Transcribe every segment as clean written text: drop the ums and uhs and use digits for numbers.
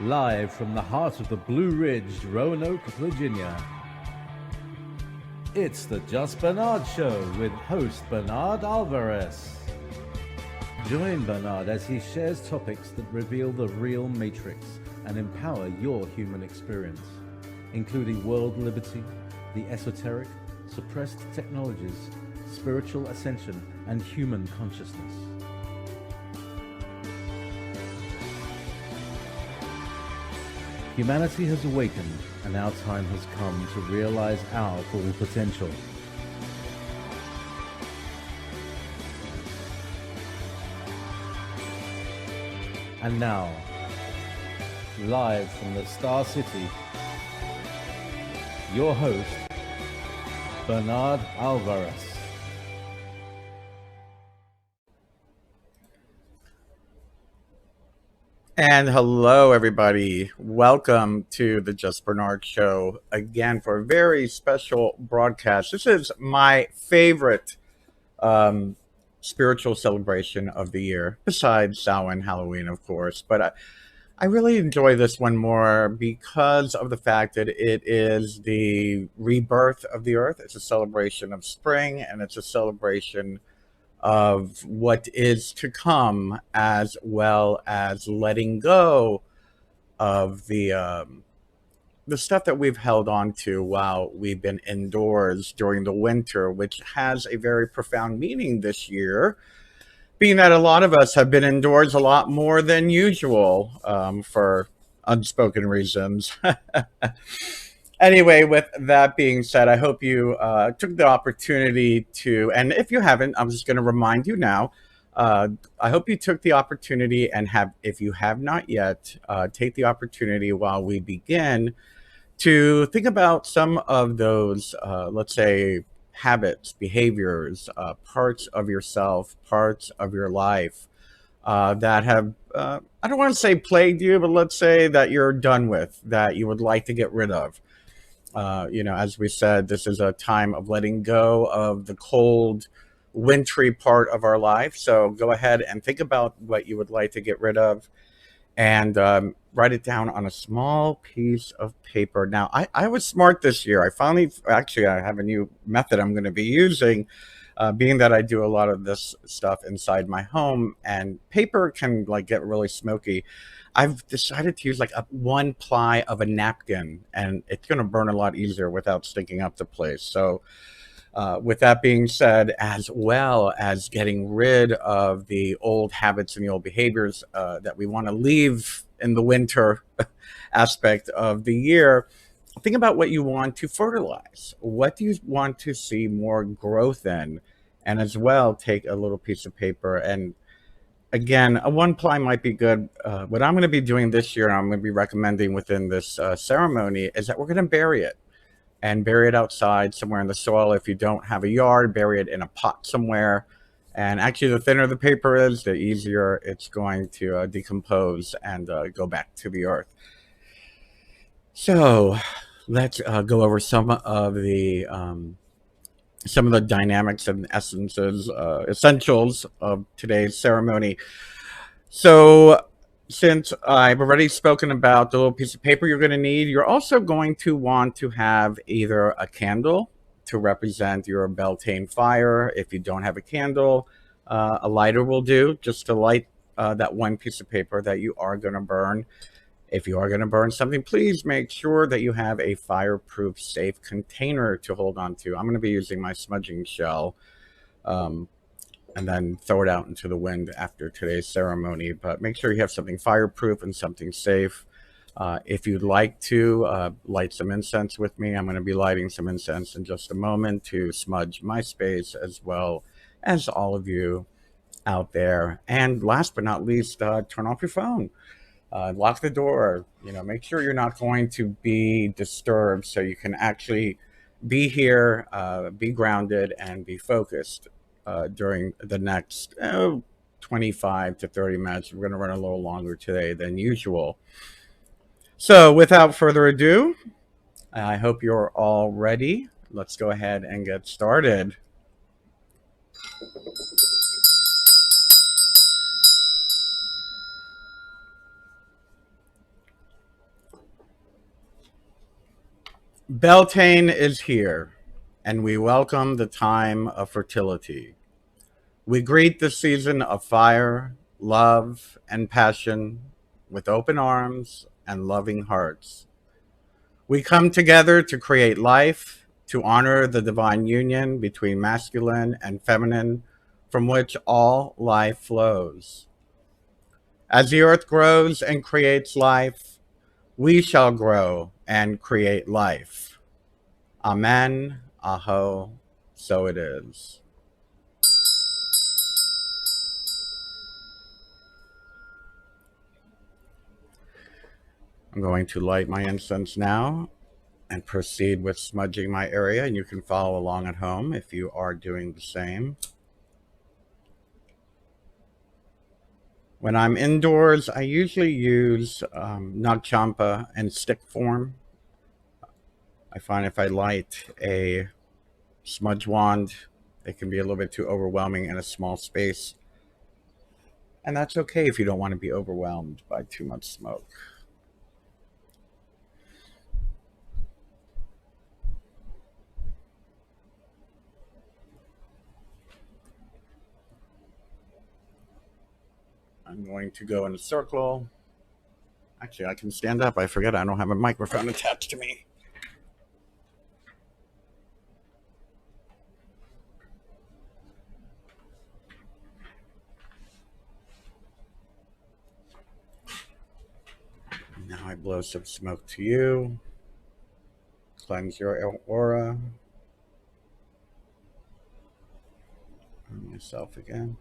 live from the heart of the Blue Ridge, Roanoke, Virginia. It's the Just Bernard Show with host Bernard Alvarez. Join Bernard as he shares topics that reveal the real matrix and empower your human experience, including world liberty, the esoteric, suppressed technologies, spiritual ascension, and human consciousness. Humanity has awakened, and our time has come to realize our full potential. And now, live from the Star City, your host, Bernard Alvarez. And hello, everybody. Welcome to the Just Bernard Show again for a very special broadcast. This is my favorite spiritual celebration of the year, besides Samhain, Halloween, of course. But I really enjoy this one more because of the fact that it is the rebirth of the earth. It's a celebration of spring, and it's a celebration of what is to come, as well as letting go of the stuff that we've held on to while we've been indoors during the winter, which has a very profound meaning this year, being that a lot of us have been indoors a lot more than usual for unspoken reasons. Anyway, with that being said, I hope you took the opportunity to, and if you haven't, I'm just going to remind you now. I hope you took the opportunity and if you have not yet, take the opportunity while we begin to think about some of those, let's say, habits, behaviors, parts of yourself, parts of your life that have, I don't want to say plagued you, but let's say that you're done with, that you would like to get rid of. As we said, this is a time of letting go of the cold, wintry part of our life. So go ahead and think about what you would like to get rid of and write it down on a small piece of paper. Now, I was smart this year. I have a new method I'm going to be using, being that I do a lot of this stuff inside my home, and paper can get really smoky. I've decided to use one ply of a napkin, and it's going to burn a lot easier without stinking up the place. So with that being said, as well as getting rid of the old habits and the old behaviors that we want to leave in the winter aspect of the year, think about what you want to fertilize. What do you want to see more growth in? And as well, take a little piece of paper, and again, a one ply might be good. What I'm going to be doing this year, and I'm going to be recommending within this ceremony, is that we're going to bury it, and bury it outside somewhere in the soil. If you don't have a yard, bury it in a pot somewhere. And actually, the thinner the paper is, the easier it's going to decompose and go back to the earth. So let's go over some of the dynamics and essences, essentials of today's ceremony. So since I've already spoken about the little piece of paper you're going to need, you're also going to want to have either a candle to represent your Beltane fire. If you don't have a candle, a lighter will do, just to light that one piece of paper that you are going to burn. If you are going to burn something, please make sure that you have a fireproof, safe container to hold on to. I'm going to be using my smudging shell, and then throw it out into the wind after today's ceremony. But make sure you have something fireproof and something safe. If you'd like to light some incense with me, I'm going to be lighting some incense in just a moment to smudge my space, as well as all of you out there. And last but not least, turn off your phone. Lock the door. Make sure you're not going to be disturbed, so you can actually be here, be grounded, and be focused during the next 25 to 30 minutes. We're going to run a little longer today than usual. So without further ado, I hope you're all ready. Let's go ahead and get started. Beltane is here, and we welcome the time of fertility. We greet the season of fire, love, and passion with open arms and loving hearts. We come together to create life, to honor the divine union between masculine and feminine, from which all life flows. As the earth grows and creates life, we shall grow and create life. Amen. Aho. So it is. I'm going to light my incense now and proceed with smudging my area, and you can follow along at home if you are doing the same. When I'm indoors, I usually use nagchampa in stick form. I find if I light a smudge wand, it can be a little bit too overwhelming in a small space. And that's okay if you don't want to be overwhelmed by too much smoke. I'm going to go in a circle. Actually, I can stand up. I forget I don't have a microphone attached to me. Now I blow some smoke to you. Cleanse your aura. And yourself again.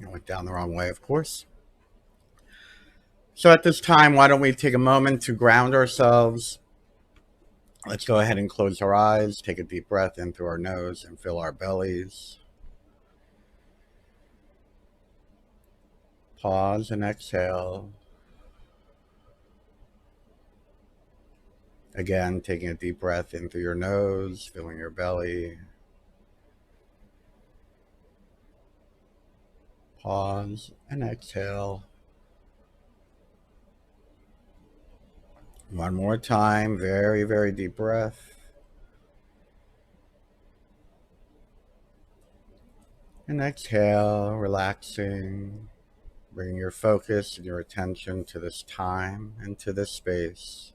I went down the wrong way, of course. So at this time, why don't we take a moment to ground ourselves? Let's go ahead and close our eyes, take a deep breath in through our nose and fill our bellies. Pause and exhale. Again, taking a deep breath in through your nose, filling your belly. Pause and exhale. One more time, very, very deep breath. And exhale, relaxing, bringing your focus and your attention to this time and to this space.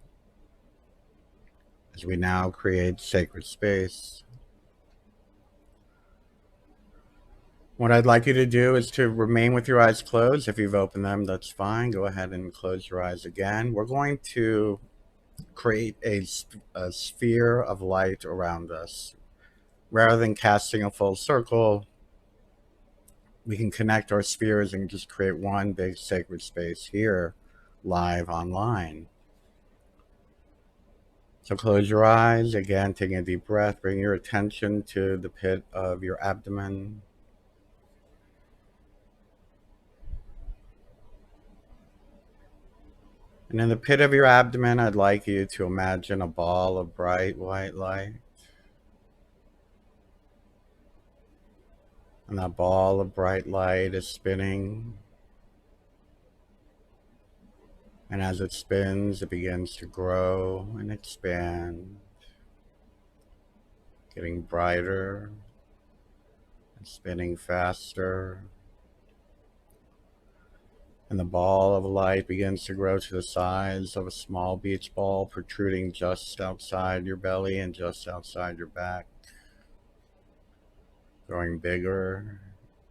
As we now create sacred space. What I'd like you to do is to remain with your eyes closed. If you've opened them, that's fine. Go ahead and close your eyes again. We're going to create a sphere of light around us. Rather than casting a full circle, we can connect our spheres and just create one big sacred space here, live online. So close your eyes, again, taking a deep breath, bring your attention to the pit of your abdomen. And in the pit of your abdomen, I'd like you to imagine a ball of bright white light. And that ball of bright light is spinning. And as it spins, it begins to grow and expand, getting brighter and spinning faster. And the ball of light begins to grow to the size of a small beach ball, protruding just outside your belly and just outside your back, growing bigger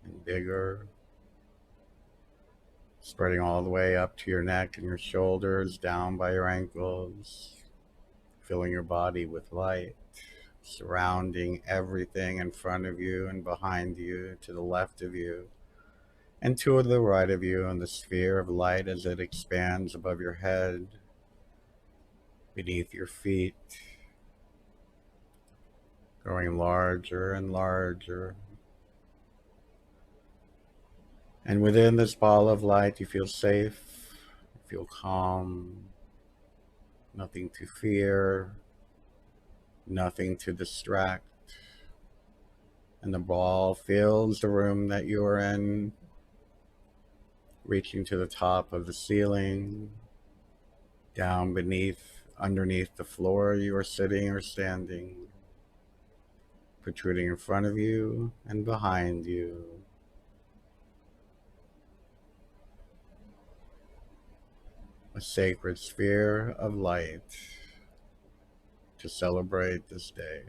and bigger, spreading all the way up to your neck and your shoulders, down by your ankles, filling your body with light, surrounding everything in front of you and behind you, to the left of you, and to the right of you, in the sphere of light as it expands above your head, beneath your feet, growing larger and larger. And within this ball of light, you feel safe, feel calm, nothing to fear, nothing to distract. And the ball fills the room that you're in, reaching to the top of the ceiling, down underneath the floor you are sitting or standing, protruding in front of you and behind you. A sacred sphere of light to celebrate this day.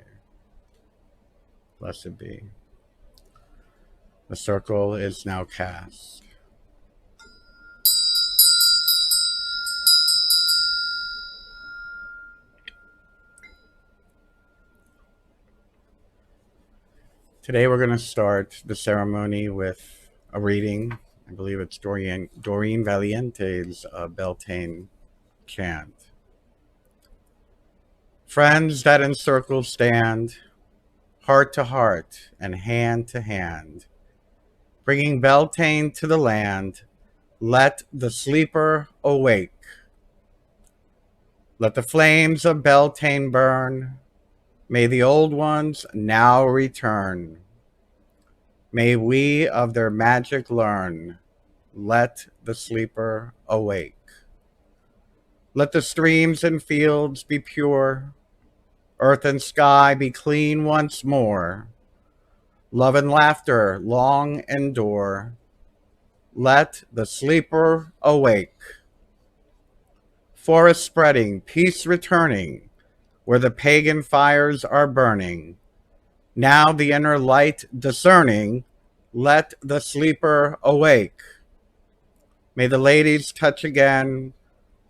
Blessed be. The circle is now cast. Today we're going to start the ceremony with a reading. I believe it's Doreen Valiente's Beltane chant. Friends that in circles stand, heart to heart and hand to hand, bringing Beltane to the land, let the sleeper awake. Let the flames of Beltane burn, may the old ones now return. May we of their magic learn, let the sleeper awake. Let the streams and fields be pure, earth and sky be clean once more. Love and laughter long endure, let the sleeper awake. Forest spreading, peace returning, where the pagan fires are burning. Now the inner light discerning, let the sleeper awake. May the ladies touch again,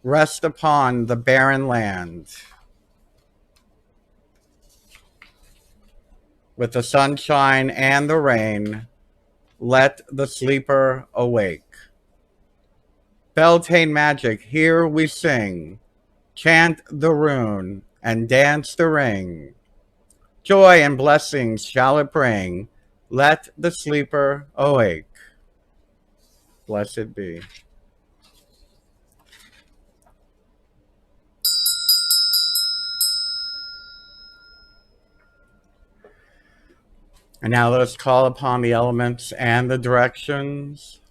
rest upon the barren land. With the sunshine and the rain, let the sleeper awake. Beltane magic, here we sing, chant the rune and dance the ring. Joy and blessings shall it bring, let the sleeper awake. Blessed be. And now let us call upon the elements and the directions.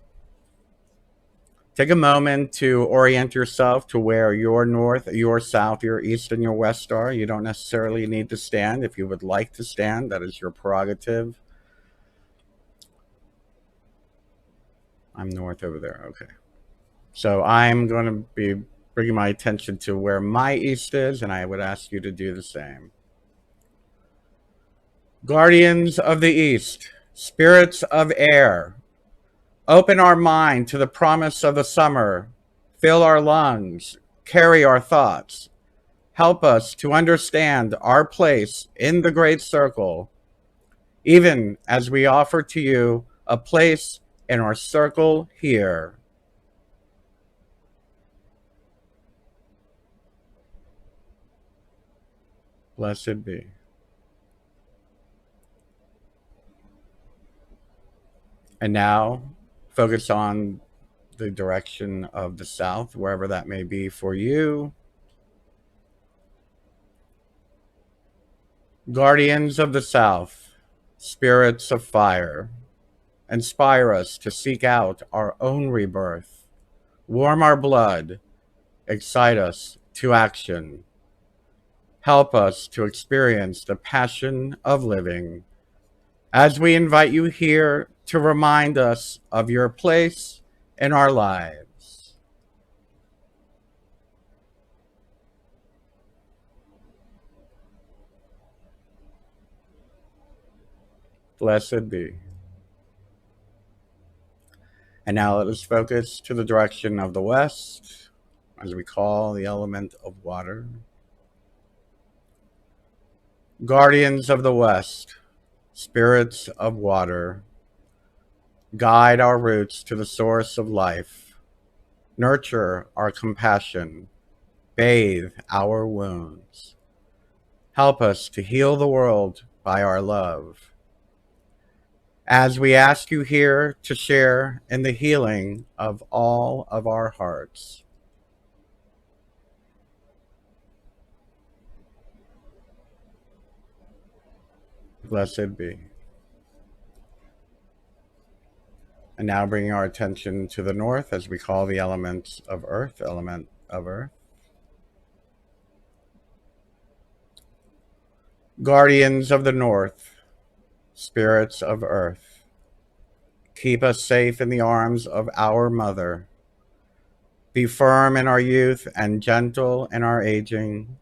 Take a moment to orient yourself to where your north, your south, your east, and your west are. You don't necessarily need to stand. If you would like to stand, that is your prerogative. I'm north over there. Okay. So I'm going to be bringing my attention to where my east is, and I would ask you to do the same. Guardians of the east, spirits of air, open our mind to the promise of the summer. Fill our lungs, carry our thoughts. Help us to understand our place in the great circle, even as we offer to you a place in our circle here. Blessed be. And now, focus on the direction of the south, wherever that may be for you. Guardians of the south, spirits of fire, inspire us to seek out our own rebirth. Warm our blood, excite us to action. Help us to experience the passion of living as we invite you here to remind us of your place in our lives. Blessed be. And now let us focus to the direction of the west, as we call the element of water. Guardians of the west, spirits of water, guide our roots to the source of life, nurture our compassion, bathe our wounds. Help us to heal the world by our love. As we ask you here to share in the healing of all of our hearts, Blessed be. And now bringing our attention to the north as we call the element of earth. Guardians of the north, spirits of earth, keep us safe in the arms of our mother. Be firm in our youth and gentle in our aging.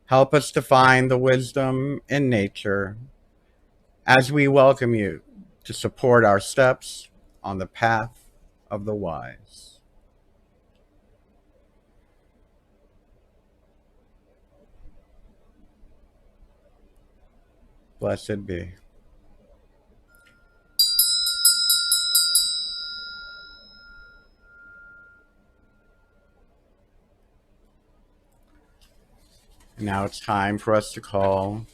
Help us to find the wisdom in nature as we welcome you to support our steps on the path of the wise. Blessed be. Now it's time for us to call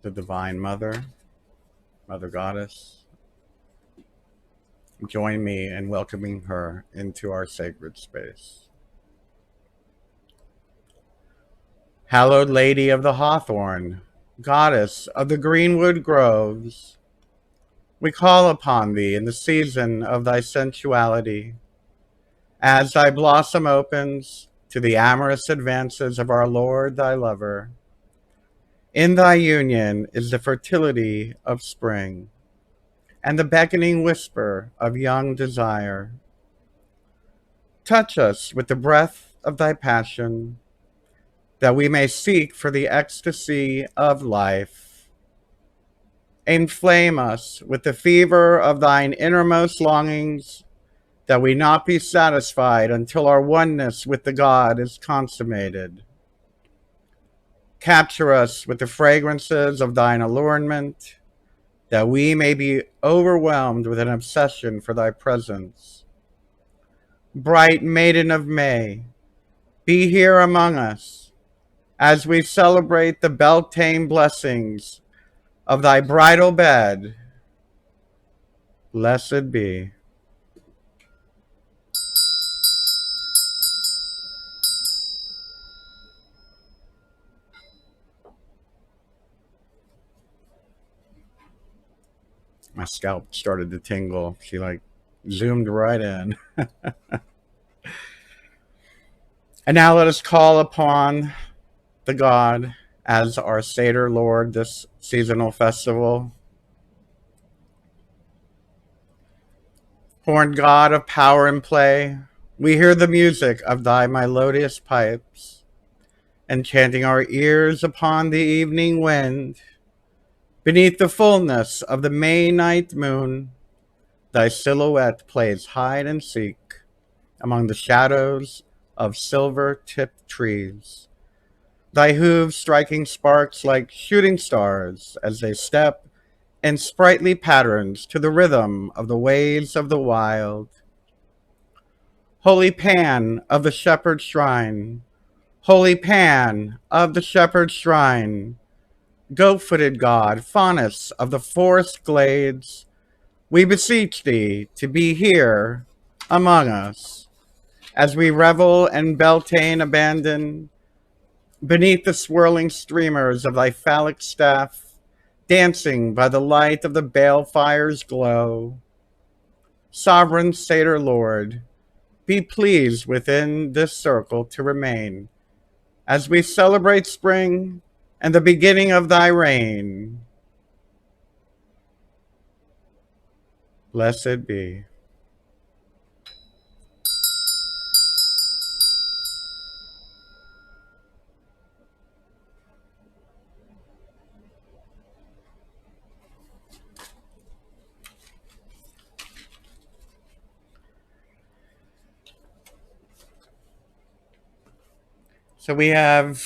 the Divine Mother, Mother Goddess. Join me in welcoming her into our sacred space. Hallowed Lady of the Hawthorn, Goddess of the greenwood groves, we call upon thee in the season of thy sensuality. As thy blossom opens to the amorous advances of our Lord thy lover, in thy union is the fertility of spring and the beckoning whisper of young desire. Touch us with the breath of thy passion, that we may seek for the ecstasy of life. Inflame us with the fever of thine innermost longings, that we not be satisfied until our oneness with the God is consummated. Capture us with the fragrances of thine allurement, that we may be overwhelmed with an obsession for thy presence. Bright maiden of May, be here among us as we celebrate the Beltane blessings of thy bridal bed. Blessed be. My scalp started to tingle. She like zoomed right in. And now let us call upon the God as our Seder Lord this seasonal festival. Horned God of power and play, we hear the music of thy melodious pipes, enchanting our ears upon the evening wind. Beneath the fullness of the May night moon, thy silhouette plays hide and seek among the shadows of silver-tipped trees, thy hooves striking sparks like shooting stars as they step in sprightly patterns to the rhythm of the ways of the wild. Holy Pan of the Shepherd's Shrine, Holy Pan of the Shepherd's Shrine, goat-footed God, faunus of the forest glades, we beseech thee to be here among us as we revel in Beltane abandon, beneath the swirling streamers of thy phallic staff, dancing by the light of the balefire's glow. Sovereign Satyr Lord, be pleased within this circle to remain as we celebrate spring and the beginning of thy reign. Blessed be. So we have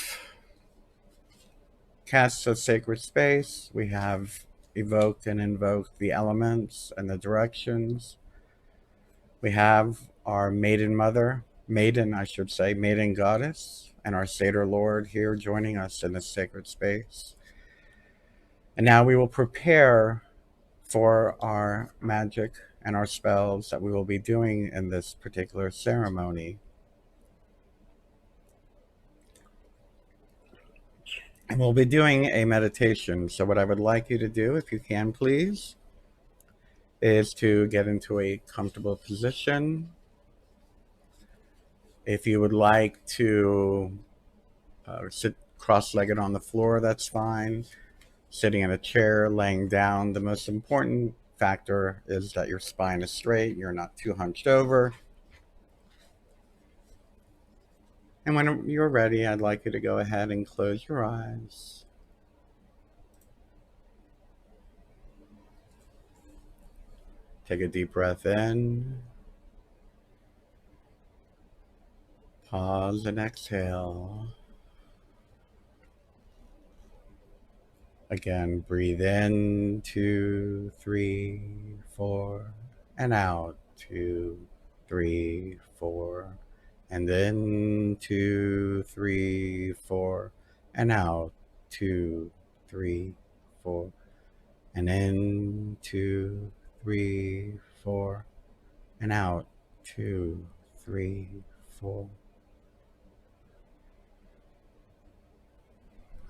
cast a sacred space, we have evoked and invoked the elements and the directions. We have our maiden mother, maiden, I should say, maiden goddess, and our Satyr Lord here joining us in this sacred space. And now we will prepare for our magic and our spells that we will be doing in this particular ceremony. And we'll be doing a meditation. So, what I would like you to do, if you can, please, is to get into a comfortable position. If you would like to sit cross-legged on the floor, that's fine. Sitting in a chair, laying down. The most important factor is that your spine is straight, you're not too hunched over. And when you're ready, I'd like you to go ahead and close your eyes. Take a deep breath in. Pause and exhale. Again, breathe in, 2, 3, 4, and out, 2, 3, 4, and in, 2, 3, 4, and out, 2, 3, 4, and in, 2, 3, 4, and out, 2, 3, 4.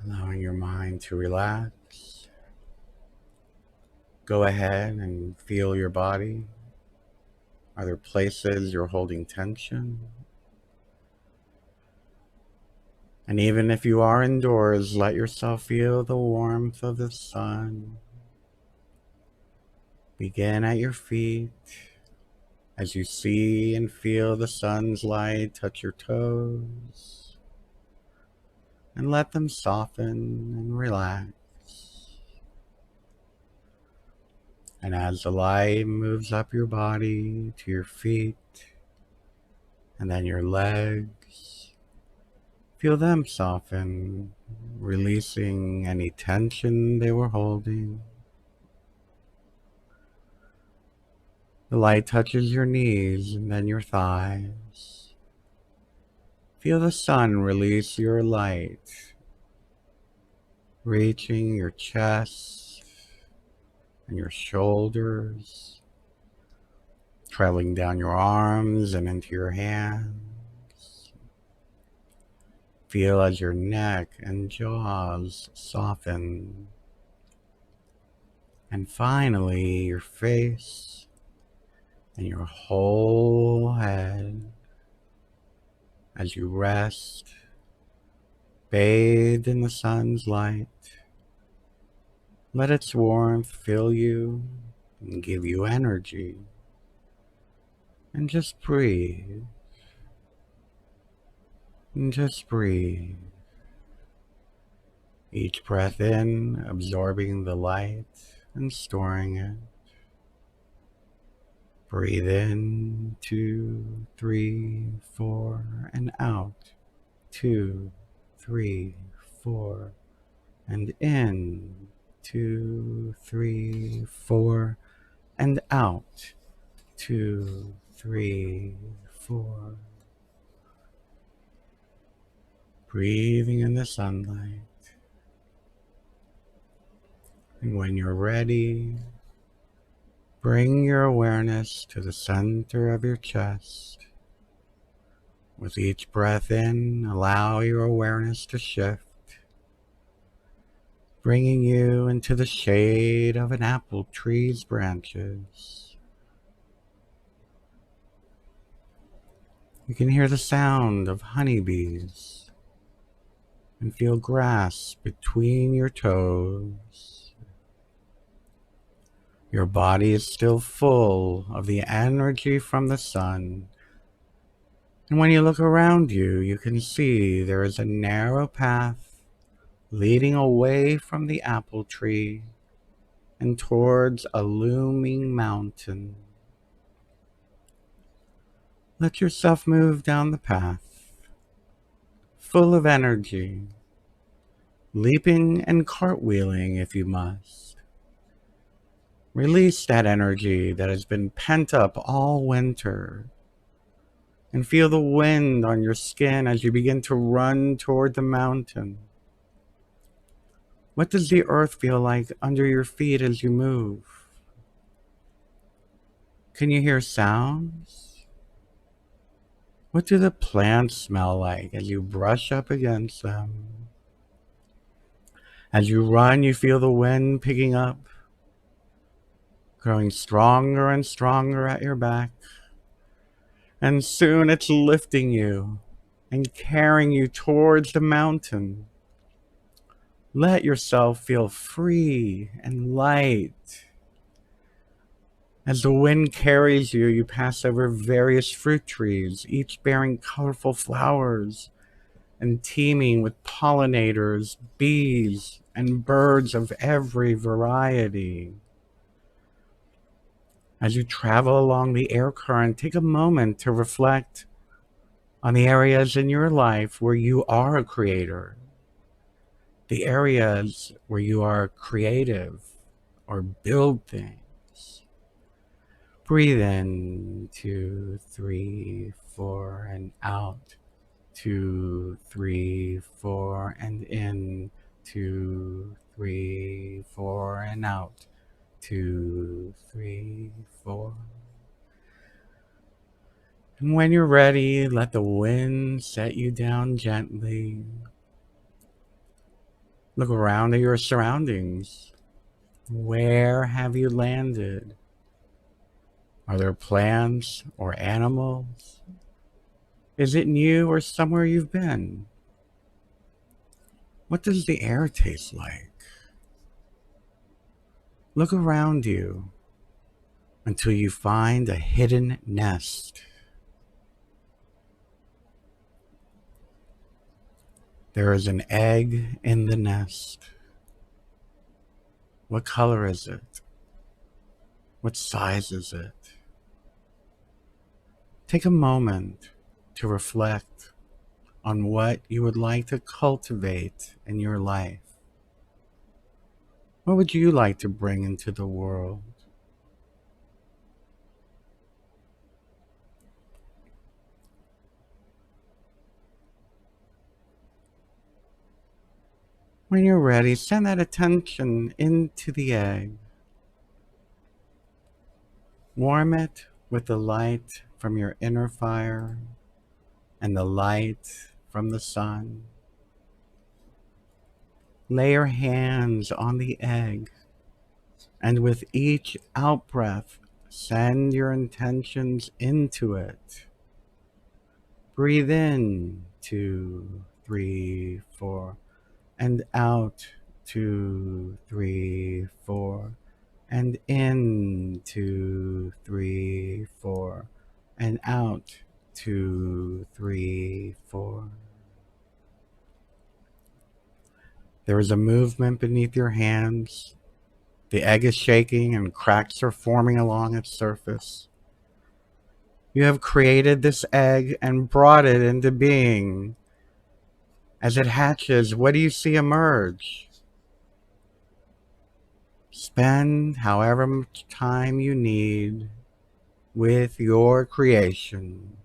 Allowing your mind to relax. Go ahead and feel your body. Are there places you're holding tension? And even if you are indoors, let yourself feel the warmth of the sun. Begin at your feet as you see and feel the sun's light touch your toes. And let them soften and relax. And as the light moves up your body to your feet and then your legs, feel them soften, releasing any tension they were holding. The light touches your knees and then your thighs. Feel the sun release your light, reaching your chest and your shoulders, traveling down your arms and into your hands. Feel as your neck and jaws soften. And finally, your face and your whole head as you rest, bathed in the sun's light. Let its warmth fill you and give you energy. And just breathe. And just breathe. Each breath in, absorbing the light and storing it. Breathe in, 2, 3, 4, and out, 2, 3, 4, and in, 2, 3, 4, and out, 2, 3, 4. Breathing in the sunlight. And when you're ready, bring your awareness to the center of your chest. With each breath in, allow your awareness to shift, bringing you into the shade of an apple tree's branches. You can hear the sound of honeybees and feel grass between your toes. Your body is still full of the energy from the sun. And when you look around you, you can see there is a narrow path leading away from the apple tree and towards a looming mountain. Let yourself move down the path, full of energy, leaping and cartwheeling if you must. Release that energy that has been pent up all winter. And feel the wind on your skin as you begin to run toward the mountain. What does the earth feel like under your feet as you move? Can you hear sounds? What do the plants smell like as you brush up against them? As you run, you feel the wind picking up, growing stronger and stronger at your back. And soon it's lifting you and carrying you towards the mountain. Let yourself feel free and light. As the wind carries you, you pass over various fruit trees, each bearing colorful flowers and teeming with pollinators, bees, and birds of every variety. As you travel along the air current, take a moment to reflect on the areas in your life where you are a creator, the areas where you are creative or build things. Breathe in, 2, 3, 4, and out. 2, 3, 4, and in. 2, 3, 4, and out. 2, 3, 4. And when you're ready, let the wind set you down gently. Look around at your surroundings. Where have you landed? Are there plants or animals? Is it new or somewhere you've been? What does the air taste like? Look around you until you find a hidden nest. There is an egg in the nest. What color is it? What size is it? Take a moment to reflect on what you would like to cultivate in your life. What would you like to bring into the world? When you're ready, send that attention into the egg. Warm it with the light from your inner fire and the light from the sun. Lay your hands on the egg, and with each out-breath, send your intentions into it. Breathe in, 2, 3, 4, and out, 2, 3, 4, and in, 2, 3, 4, and out, 2, 3, 4. There is a movement beneath your hands. The egg is shaking and cracks are forming along its surface. You have created this egg and brought it into being. As it hatches, what do you see emerge? Spend however much time you need with your creation.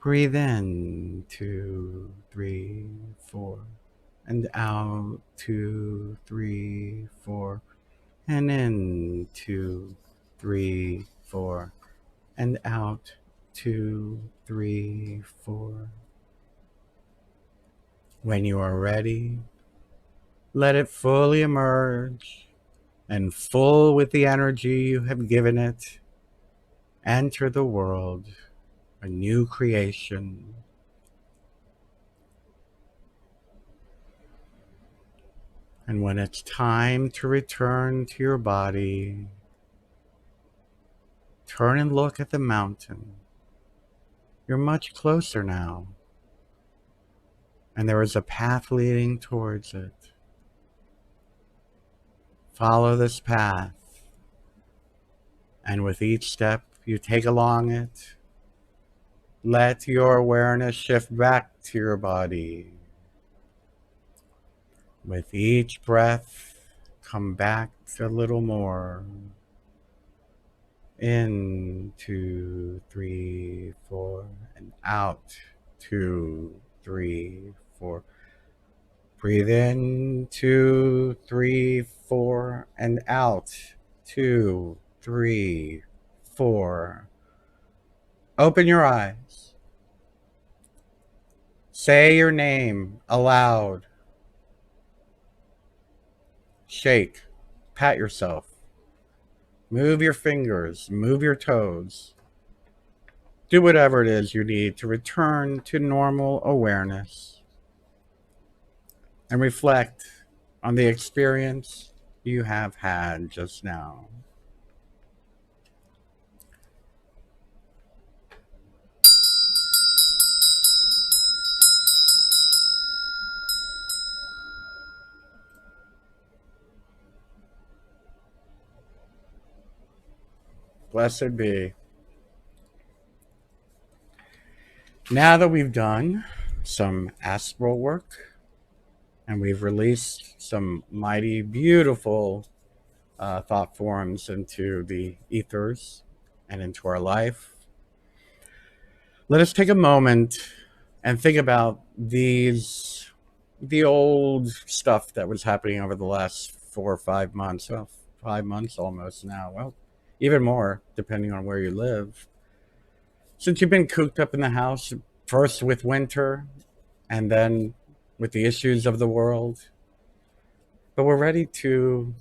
Breathe in, 2, 3, 4, and out, 2, 3, 4, and in, 2, 3, 4, and out, 2, 3, 4. When you are ready, let it fully emerge and full with the energy you have given it, enter the world, a new creation. And when it's time to return to your body, turn and look at the mountain. You're much closer now, and there is a path leading towards it. Follow this path, and with each step you take along it, let your awareness shift back to your body. With each breath, come back a little more. In, 2, 3, 4, and out, 2, 3, 4. Breathe in, 2, 3, 4, and out, 2, 3, 4. Open your eyes. Say your name aloud. Shake, pat yourself, move your fingers, move your toes. Do whatever it is you need to return to normal awareness and reflect on the experience you have had just now. Blessed be. Now that we've done some astral work and we've released some mighty, beautiful thought forms into the ethers and into our life, let us take a moment and think about the old stuff that was happening over the last 4 or 5 months. Well, 5 months almost now. Well, even more, depending on where you live. Since you've been cooped up in the house, first with winter and then with the issues of the world, but we're ready to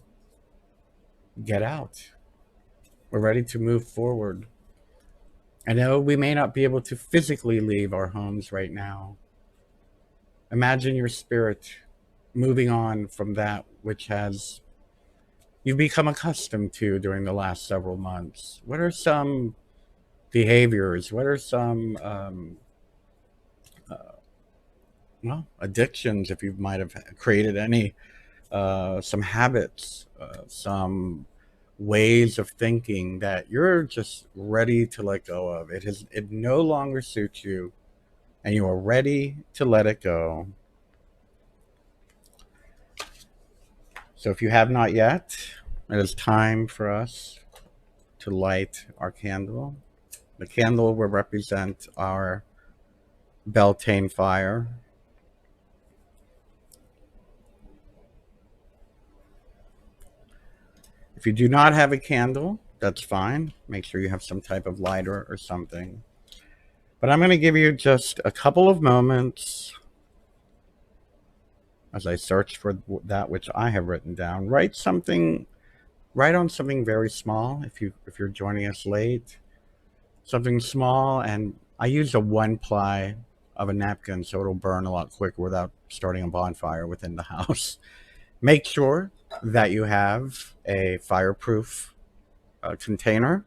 get out. We're ready to move forward. I know we may not be able to physically leave our homes right now. Imagine your spirit moving on from that which has you've become accustomed to during the last several months. What are some behaviors? What are some addictions, if you might have created any, some habits, some ways of thinking that you're just ready to let go of? It no longer suits you, and you are ready to let it go. So if you have not yet, it is time for us to light our candle. The candle will represent our Beltane fire. If you do not have a candle, that's fine. Make sure you have some type of lighter or something. But I'm going to give you just a couple of moments as I search for that which I have written down. Write on something very small if you're joining us late. Something small, and I use a one ply of a napkin so it'll burn a lot quicker without starting a bonfire within the house. Make sure that you have a fireproof container.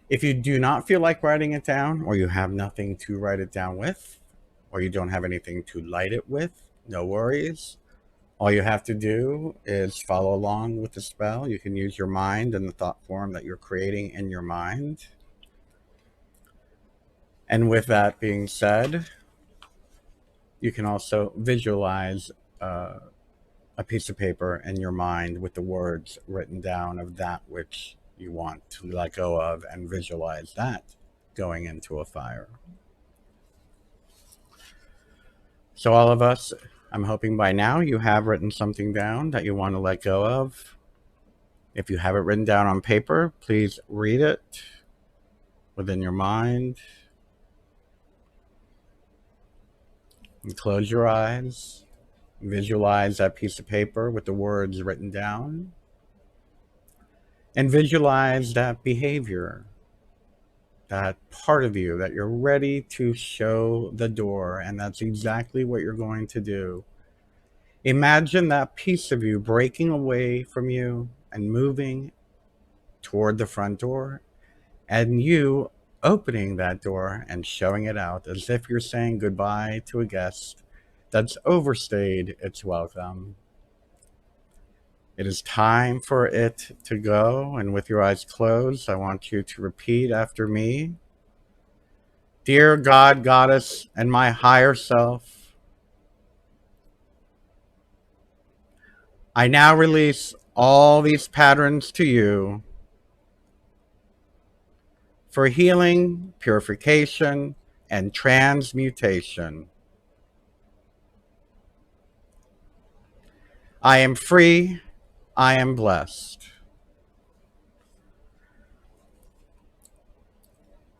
If you do not feel like writing it down, or you have nothing to write it down with, or you don't have anything to light it with, no worries. All you have to do is follow along with the spell. You can use your mind and the thought form that you're creating in your mind. And with that being said, you can also visualize a piece of paper in your mind with the words written down of that which you want to let go of, and visualize that going into a fire. So all of us, I'm hoping by now you have written something down that you want to let go of. If you have it written down on paper, please read it within your mind and close your eyes. Visualize that piece of paper with the words written down, and visualize that behavior, that part of you that you're ready to show the door, and that's exactly what you're going to do. Imagine that piece of you breaking away from you and moving toward the front door, and you opening that door and showing it out as if you're saying goodbye to a guest that's overstayed its welcome. It is time for it to go, and with your eyes closed, I want you to repeat after me. Dear God, Goddess, and my higher self, I now release all these patterns to you for healing, purification, and transmutation. I am free. I am blessed.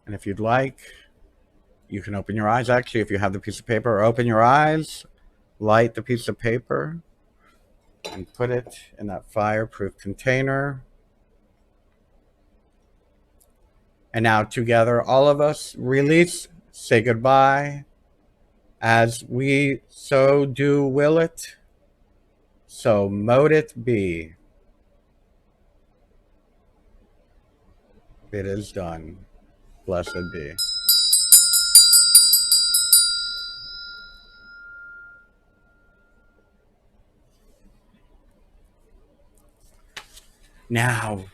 And if you'd like, you can open your eyes. Actually, if you have the piece of paper, open your eyes. light the piece of paper and put it in that fireproof container. And now together, all of us release, say goodbye. As we so do will it, so mote it be. It is done. Blessed be. Now,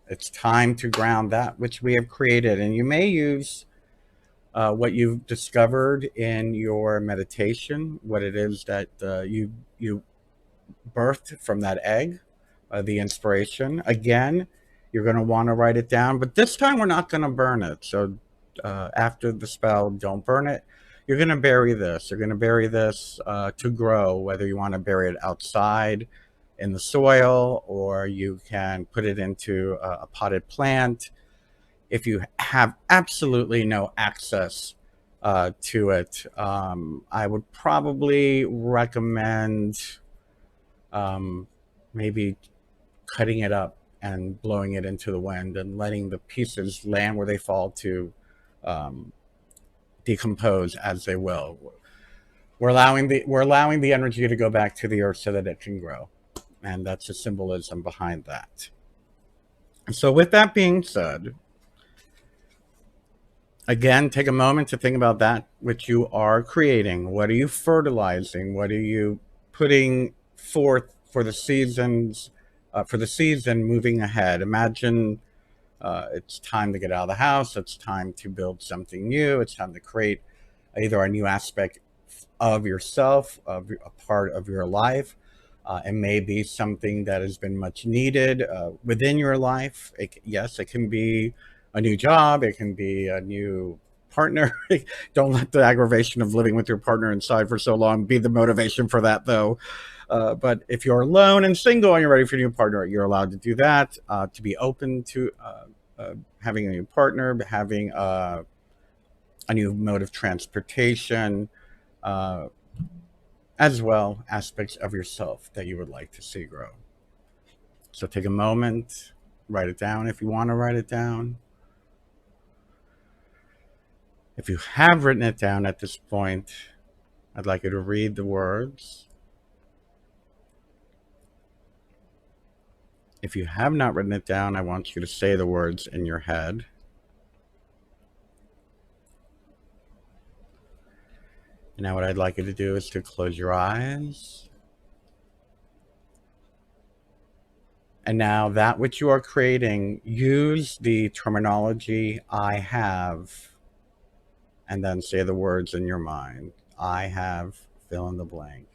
it's time to ground that which we have created. And you may use what you've discovered in your meditation, what it is that you birthed from that egg, the inspiration. Again, you're going to want to write it down, but this time we're not going to burn it. So after the spell, don't burn it. You're going to bury this. You're going to bury this to grow, whether you want to bury it outside in the soil or you can put it into a potted plant. If you have absolutely no access to it, I would probably recommend maybe cutting it up and blowing it into the wind and letting the pieces land where they fall to decompose as they will. We're allowing the energy to go back to the earth so that it can grow, and that's the symbolism behind that. So, with that being said, again, take a moment to think about that which you are creating. What are you fertilizing? What are you putting forth for the seasons, for the season moving ahead? Imagine it's time to get out of the house. It's time to build something new. It's time to create either a new aspect of yourself, of a part of your life. It may be something that has been much needed within your life. Yes, it can be a new job. It can be a new partner. Don't let the aggravation of living with your partner inside for so long be the motivation for that, though. But if you're alone and single and you're ready for a new partner, you're allowed to do that. To be open to having a new partner, having a new mode of transportation, as well aspects of yourself that you would like to see grow. So take a moment, write it down if you want to write it down. If you have written it down at this point, I'd like you to read the words. If you have not written it down, I want you to say the words in your head. And now what I'd like you to do is to close your eyes. And now that which you are creating, use the terminology I have, and then say the words in your mind. I have, fill in the blank.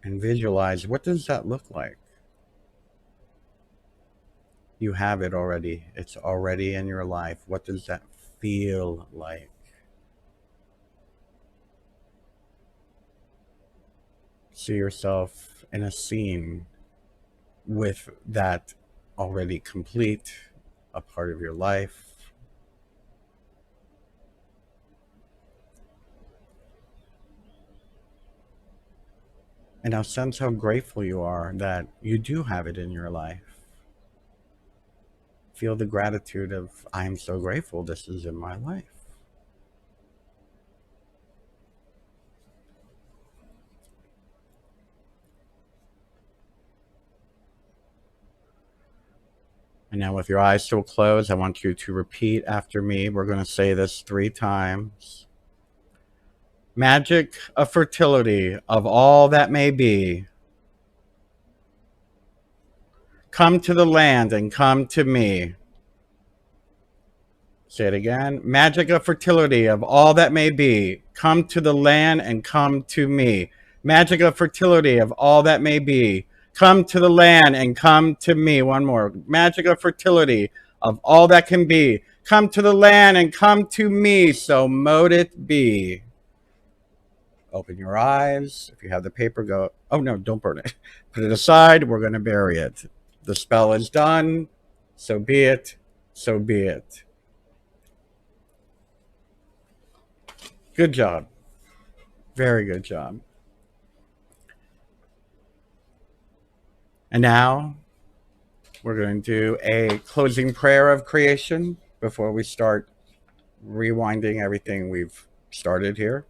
And visualize, what does that look like? You have it already. It's already in your life. What does that feel like? See yourself in a scene with that already complete, a part of your life. And now sense how grateful you are that you do have it in your life. Feel the gratitude of, I'm so grateful this is in my life. And now with your eyes still closed, I want you to repeat after me. We're going to say this 3 times. Magic of fertility of all that may be, come to the land and come to me. Say it again. Magic of fertility of all that may be, come to the land and come to me. Magic of fertility of all that may be, come to the land and come to me. One more. Magic of fertility of all that can be, come to the land and come to me. So mote it be. Open your eyes. If you have the paper, go. Oh, no, don't burn it. Put it aside. We're going to bury it. The spell is done. So be it. So be it. Good job. Very good job. And now we're going to do a closing prayer of creation before we start rewinding everything we've started here.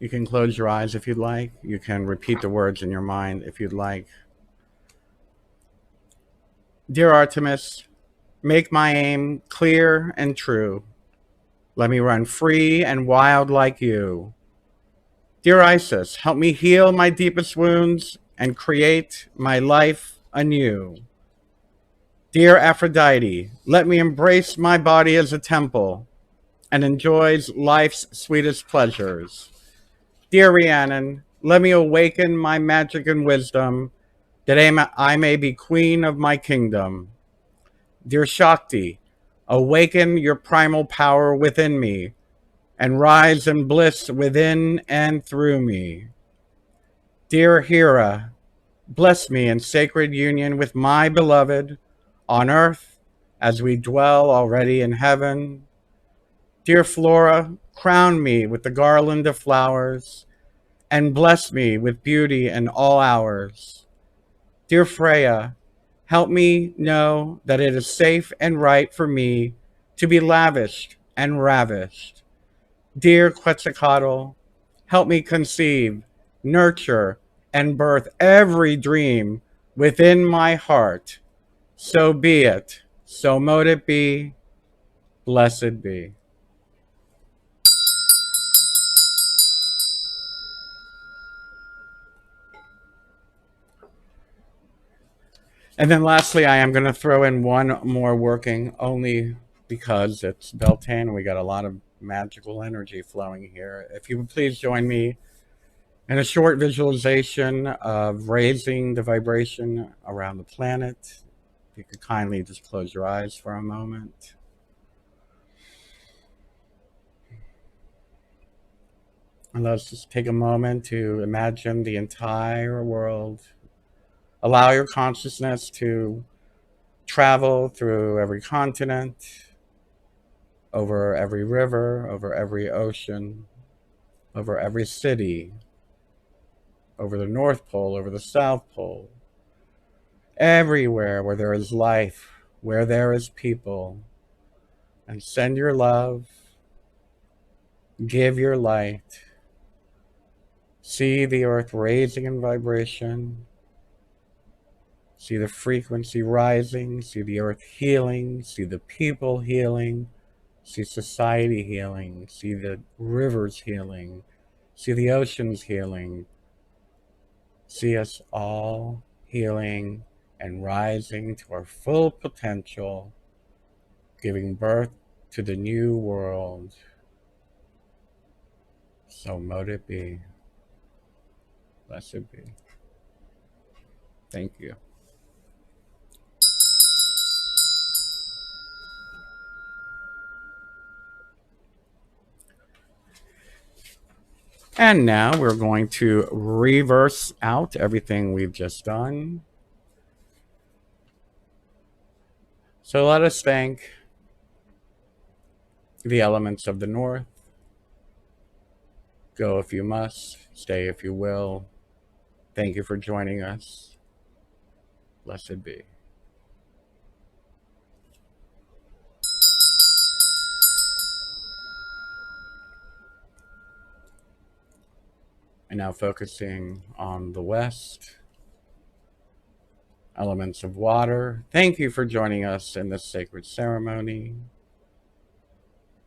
You can close your eyes if you'd like. You can repeat the words in your mind if you'd like. Dear Artemis, make my aim clear and true. Let me run free and wild like you. Dear Isis, help me heal my deepest wounds and create my life anew. Dear Aphrodite, let me embrace my body as a temple and enjoy life's sweetest pleasures. Dear Rhiannon, let me awaken my magic and wisdom that I may be queen of my kingdom. Dear Shakti, awaken your primal power within me and rise in bliss within and through me. Dear Hera, bless me in sacred union with my beloved on earth as we dwell already in heaven. Dear Flora, crown me with the garland of flowers and bless me with beauty in all hours. Dear Freya, help me know that it is safe and right for me to be lavished and ravished. Dear Quetzalcoatl, help me conceive, nurture, and birth every dream within my heart. So be it, so mote it be, blessed be. And then lastly, I am going to throw in one more working only because it's Beltane and we got a lot of magical energy flowing here. If you would please join me in a short visualization of raising the vibration around the planet. If you could kindly just close your eyes for a moment. And let's just take a moment to imagine the entire world. Allow your consciousness to travel through every continent, over every river, over every ocean, over every city, over the North Pole, over the South Pole, everywhere where there is life, where there is people, and send your love, give your light, see the earth raising in vibration, see the frequency rising, see the earth healing, see the people healing, see society healing, see the rivers healing, see the oceans healing, see us all healing and rising to our full potential, giving birth to the new world. So mote it be. Blessed be. Thank you. And now we're going to reverse out everything we've just done. So let us thank the elements of the north. Go if you must, stay if you will. Thank you for joining us. Blessed be. And now focusing on the west, elements of water. Thank you for joining us in this sacred ceremony.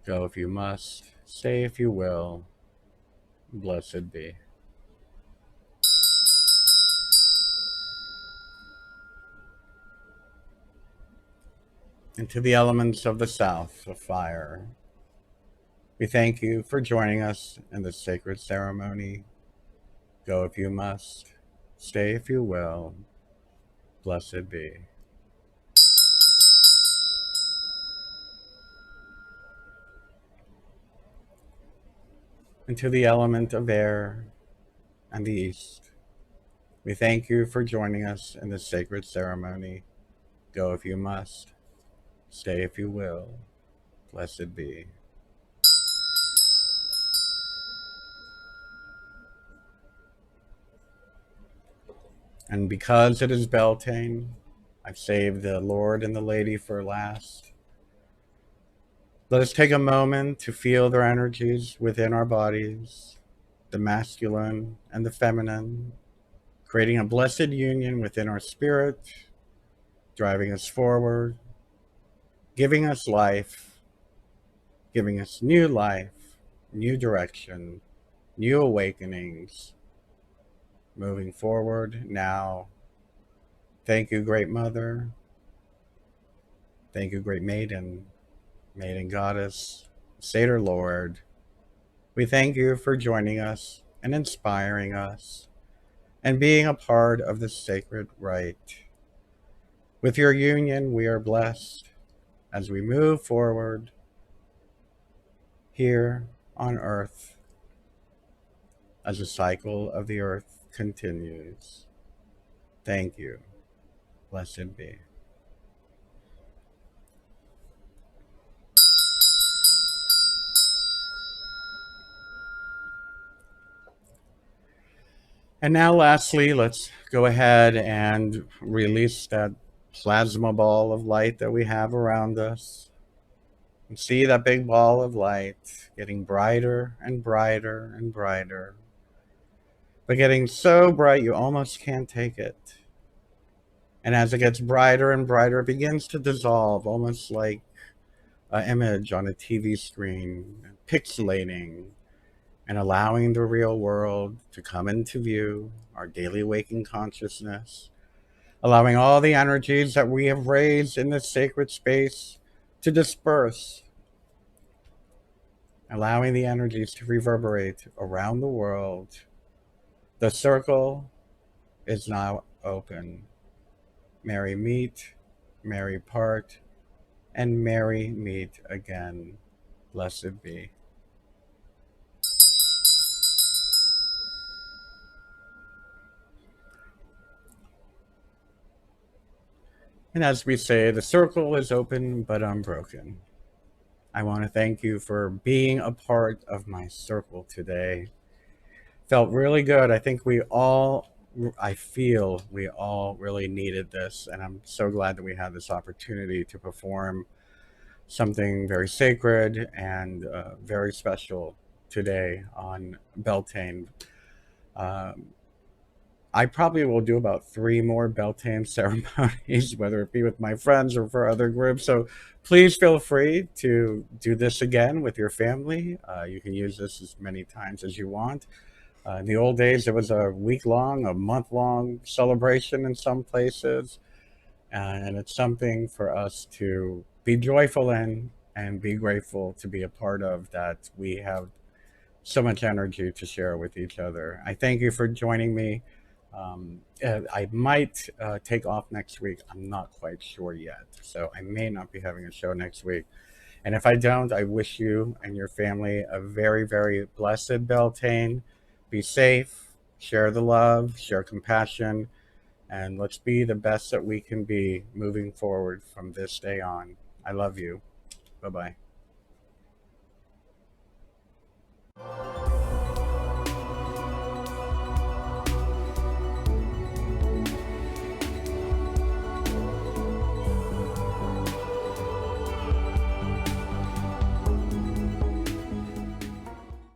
Go if you must, stay if you will. Blessed be. And to the elements of the south, of fire, we thank you for joining us in this sacred ceremony. Go if you must, stay if you will. Blessed be. into the element of air and the east. We thank you for joining us in this sacred ceremony. Go if you must, stay if you will. Blessed be. And because it is Beltane, I've saved the Lord and the Lady for last. Let us take a moment to feel their energies within our bodies, the masculine and the feminine, creating a blessed union within our spirit, driving us forward, giving us life, giving us new life, new direction, new awakenings, moving forward now. Thank you, Great Mother. Thank you, Great Maiden, Maiden Goddess, Satyr Lord. We thank you for joining us and inspiring us and being a part of the sacred rite. With your union, we are blessed as we move forward here on earth as the cycle of the earth continues. Thank you. Blessed be. And now, lastly, let's go ahead and release that plasma ball of light that we have around us. And see that big ball of light getting brighter and brighter and brighter, but getting so bright you almost can't take it. And as it gets brighter and brighter, it begins to dissolve, almost like an image on a TV screen, pixelating and allowing the real world to come into view, our daily waking consciousness, allowing all the energies that we have raised in this sacred space to disperse, allowing the energies to reverberate around the world. The circle is now open. Merry meet, merry part, and merry meet again. Blessed be. And as we say, the circle is open but unbroken. I want to thank you for being a part of my circle today. Felt really good. I feel we all really needed this, and I'm so glad that we had this opportunity to perform something very sacred and very special today on Beltane. Um, I probably will do about 3 more Beltane ceremonies, whether it be with my friends or for other groups. So please feel free to do this again with your family. You can use this as many times as you want. In the old days, it was a week long, a month long celebration in some places. And it's something for us to be joyful in and be grateful to be a part of, that we have so much energy to share with each other. I thank you for joining me. I might take off next week. I'm not quite sure yet. So I may not be having a show next week. And if I don't, I wish you and your family a very, very blessed Beltane. Be safe, share the love, share compassion, and let's be the best that we can be moving forward from this day on. I love you. Bye bye.